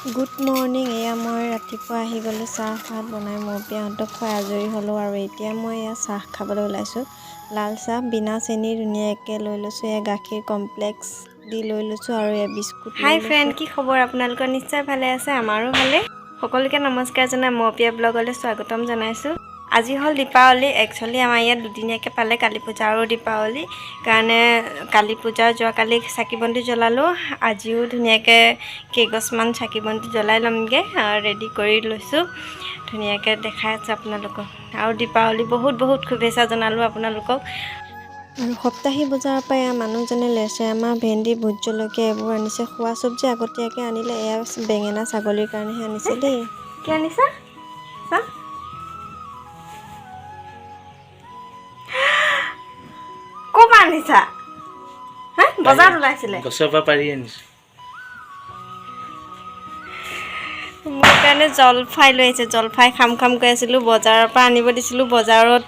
Good morning. এয়া মই ৰাতিপুৱা আহি গ'লোঁ, চাহ ভাত বনাই মোৰ পিয়াহঁতক খুৱাই আজৰি হ'লোঁ আৰু এতিয়া মই এয়া চাহ খাবলৈ ওলাইছোঁ। লাল চাহ বিনা চেনি ধুনীয়াকৈ লৈ লৈছোঁ। এয়া গাখীৰ কমপ্লেক্স দি লৈ লৈছোঁ আৰু এয়া বিস্কুট। হাই ফ্ৰেণ্ড, কি খবৰ আপোনালোকৰ? নিশ্চয় ভালে আছে, আমাৰো ভালে। সকলোকে নমস্কাৰ জনাই মোৰ প্ৰিয় ব্লগলৈ স্বাগতম জনাইছোঁ। আজি হ'ল দীপাৱলী। একচুৱেলি আমাৰ ইয়াত দুদিনীয়াকৈ পালে, কালী পূজা আৰু দীপাৱলী কাৰণে। কালী পূজা যোৱাকালি চাকি বন্তি জ্বলালোঁ। আজিও ধুনীয়াকৈ কেইগছমান চাকি বন্তি জ্বলাই ল'মগৈ, ৰেডি কৰি লৈছোঁ। ধুনীয়াকৈ দেখাই আছে আপোনালোকক। আৰু দীপাৱলী বহুত বহুত শুভেচ্ছা জনালোঁ আপোনালোকক। আৰু সপ্তাহী বজাৰৰ পৰা এয়া মানুহজনে লেচেৰা মাহ, ভেন্দি, ভোট জলকীয়া এইবোৰ আনিছে। খোৱা চব্জি আগতীয়াকৈ আনিলে। এয়া বেঙেনা ছাগলীৰ কাৰণেহে আনিছে দেই। কি আনিছা? ক'ৰ পৰা আনিছা? হা, বজাৰত ওলাইছিলে? গছৰ পৰা পাৰি আনিছোঁ। মোৰ কাৰণে জলফাই লৈ আহিছে। জলফাই খাম কৈ আছিলোঁ, বজাৰৰ পৰা আনিব দিছিলোঁ। বজাৰত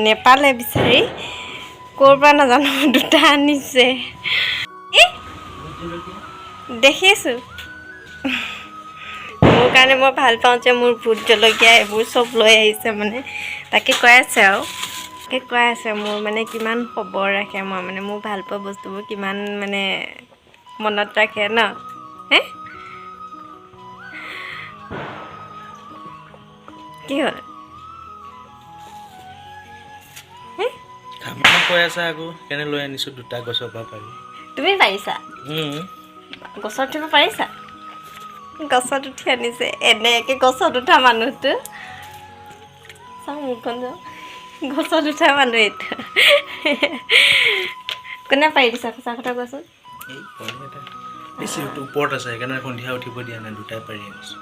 নেপালে বিচাৰি, ক'ৰ পৰা নাজানো দুটা আনিছে। দেখিছোঁ। মোৰ কাৰণে, মই ভাল পাওঁ যে মোৰ ভোট জলকীয়া এইবোৰ চব লৈ আহিছে মানে। তাকে কৈ আছে আৰু মোৰ মানে কিমান খবৰ ৰাখে, মই মানে মোৰ ভাল পোৱা বস্তুবোৰ কিমান মানে মনত ৰাখে ন। কি হ'ল? খাম কৈ আছা আকৌ, কেনে লৈ আনিছোঁ দুটা গছৰ পৰা পাৰি। তুমি পাৰিছা? গছত উঠিব পাৰিছা? গছত উঠি আনিছে। এনেকৈ গছত উঠা মানুহটো চাওঁ, মুখখন যাওঁ। গছত উঠা মানুহ এইটো। কোনে পাৰি দিছা? সঁচা কথা কোৱাচোন। বেছি ওপৰত আছে, সেইকাৰণে সন্ধিয়া উঠিব দিয়া নাই। দুটাই পাৰি আনিছোঁ।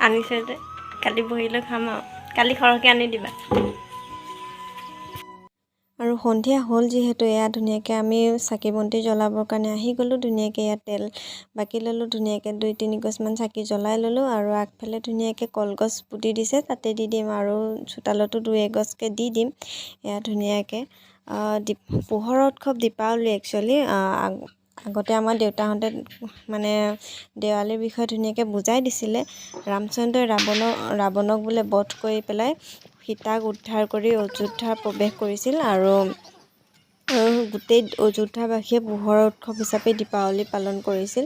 আনিছে যে কালি বহিলৈ খাম আৰু। কালি সৰহকৈ আনি দিবা। আৰু সন্ধিয়া হ'ল যিহেতু, এয়া ধুনীয়াকৈ আমি চাকি বন্তি জ্বলাবৰ কাৰণে আহি গ'লোঁ। ধুনীয়াকৈ ইয়াত তেল বাকি ল'লোঁ। ধুনীয়াকৈ 2-3 গছমান চাকি জ্বলাই ল'লোঁ। আৰু আগফালে ধুনীয়াকৈ কলগছ পুতি দিছে, তাতে দি দিম। আৰু চোতালতো 2-1 গছকৈ দি দিম। এয়া ধুনীয়াকৈ পোহৰৰ উৎসৱ দীপাৱলী। একচুৱেলি আগতে আমাৰ দেউতাহঁতে মানে দেৱালীৰ বিষয়ে ধুনীয়াকৈ বুজাই দিছিলে। ৰামচন্দ্ৰই ৰাৱণক বোলে বধ কৰি পেলাই সীতাক উদ্ধাৰ কৰি অযোধ্যাৰ প্ৰৱেশ কৰিছিল। আৰু গোটেই অযোধ্যাবাসীয়ে পোহৰৰ উৎসৱ হিচাপে দীপাৱলী পালন কৰিছিল।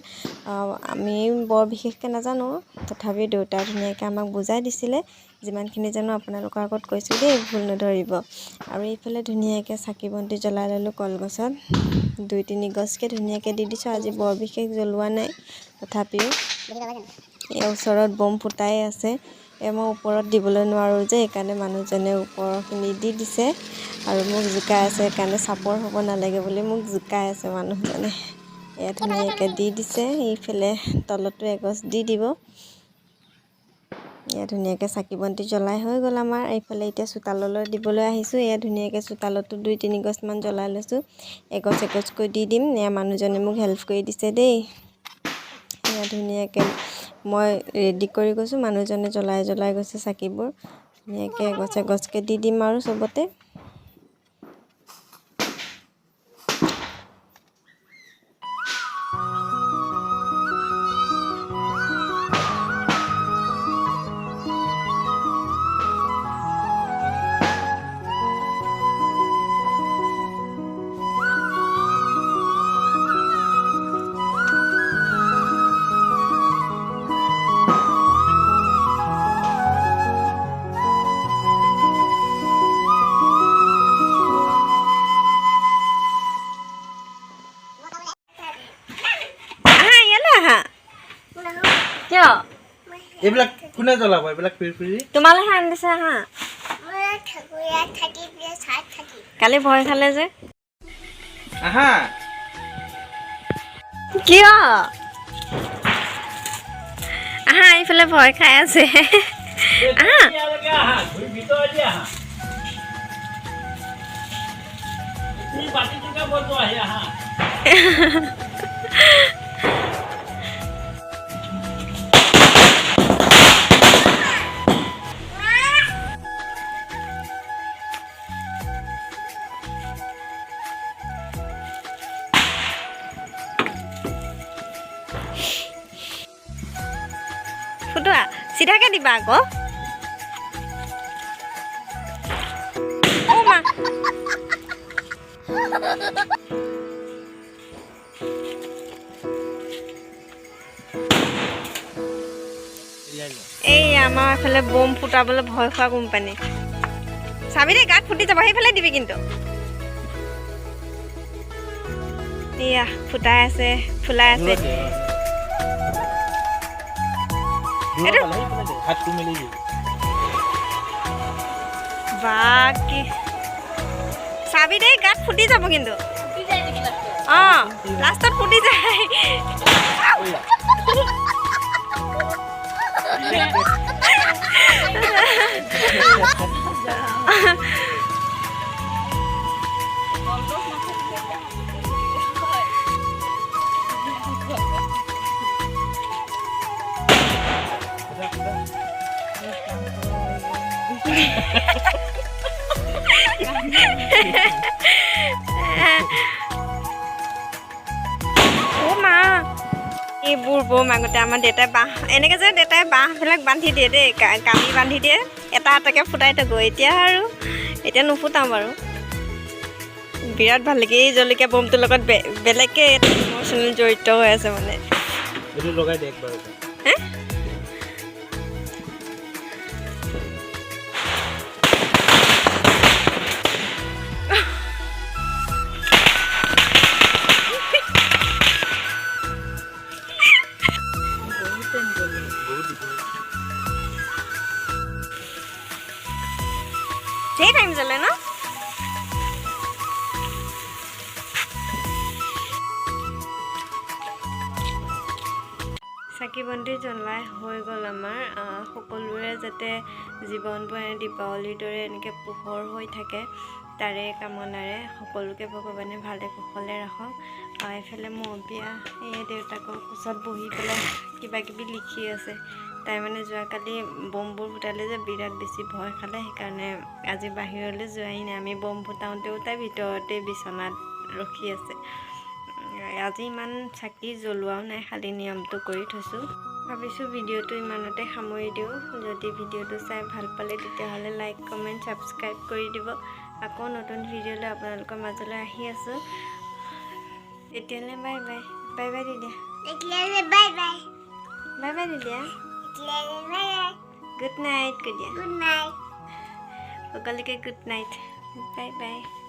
আমি বৰ বিশেষকৈ নাজানো, তথাপি দেউতাই ধুনীয়াকৈ আমাক বুজাই দিছিলে। যিমানখিনি জানো আপোনালোকৰ আগত কৈছোঁ দেই, ভুল নধৰিব। আৰু এইফালে ধুনীয়াকৈ চাকি বন্তি জ্বলাই ল'লোঁ। কলগছত 2-3 গছকৈ ধুনীয়াকৈ দি দিছোঁ। আজি বৰ বিশেষ জ্বলোৱা নাই, তথাপিও এই ওচৰত বম ফুটাই আছে। মই ওপৰত দিবলৈ নোৱাৰোঁ যে, সেইকাৰণে মানুহজনে ওপৰৰখিনি দি দিছে। আৰু মোক জোকাই আছে, সেইকাৰণে চাপৰ হ'ব নালাগে বুলি মোক জোকাই আছে মানুহজনে। এয়া ধুনীয়াকৈ দি দিছে। এইফালে তলতো এগছ দি দিব। এয়া ধুনীয়াকৈ চাকি বন্তি জ্বলাই হৈ গ'ল আমাৰ। এইফালে এতিয়া চোতাললৈ দিবলৈ আহিছোঁ। এয়া ধুনীয়াকৈ চোতালতো 2-3 গছমান জ্বলাই লৈছোঁ। এগছকৈ দি দিম। এয়া মানুহজনে মোক হেল্প কৰি দিছে দেই। এয়া ধুনীয়াকৈ মই ৰেডি কৰি গৈছোঁ, মানুহজনে জ্বলাই গৈছে চাকিবোৰ। ধুনীয়াকৈ এগছকৈ দি দিম আৰু চবতে। কিয়? এইবিলাক কোনে জ্বলাব? এইবিলাক পিৰি তোমালৈহে আনি দিছে। হা, কালি ভয় খালে যে। আহা, কিয়? আহা, এইফালে ভয় খাই আছে। আহা, ফুটোৱা চিধাকে দিবা আকৌ মা এই আমাৰ এফালে বম ফুটাবলৈ ভয় খোৱা কোম্পানী চাবি দেই গাত ফুটি যাব সেইফালে দিবি কিন্তু এয়া ফুটাই আছে ফুলাই আছে বাকি চাবি দেই গাত ফুটি যাব কিন্তু অঁ লাষ্টত ফুটি যায় এইবোৰ বম আগতে আমাৰ দেউতাই বাঁহ এনেকৈ যে দেউতাই বাঁহবিলাক বান্ধি দিয়ে দেই কামি বান্ধি দিয়ে এটা এটাকৈ ফুটাই থাকোঁ এতিয়া নুফুটাওঁ বাৰু বিৰাট ভাল লাগে এই জলকীয়া বমটোৰ লগত বেলেগকৈ এটা ইম'চনেল জড়িত হৈ আছে মানে লগাই দে একবাৰ ধেৰ টাইম জ্বলে ন চাকি বন্তি জ্বলাই হৈ গ'ল আমাৰ সকলোৰে যাতে জীৱনবোৰ দীপাৱলীৰ দৰে এনেকৈ পোহৰ হৈ থাকে তাৰে কামনাৰে সকলোকে ভগৱানে ভালে কুশলে ৰাখক এফালে মোৰ বিয়া এই দেউতাকৰ কোচত বহি পেলাই কিবা কিবি লিখি আছে তাই মানে যোৱাকালি বমবোৰ ফুটালে যে বিৰাট বেছি ভয় খালে সেইকাৰণে আজি বাহিৰলৈ যোৱাই নাই আমি বম ফুটাওঁতেও তাই ভিতৰতে বিচনাত ৰখি আছে আজি ইমান চাকি জ্বলোৱাও নাই খালি নিয়মটো কৰি থৈছোঁ ভাবিছোঁ ভিডিঅ'টো ইমানতে সামৰি দিওঁ যদি ভিডিঅ'টো চাই ভাল পালে তেতিয়াহ'লে লাইক কমেণ্ট ছাবস্ক্ৰাইব কৰি দিব আকৌ নতুন ভিডিঅ'লৈ আপোনালোকৰ মাজলৈ আহি আছোঁ এতিয়ালৈ bye bye bye bye দিদিয়া bye bye দিদিয়া good night কৈ দিয়া সকলোকে গুড নাইট বাই বাই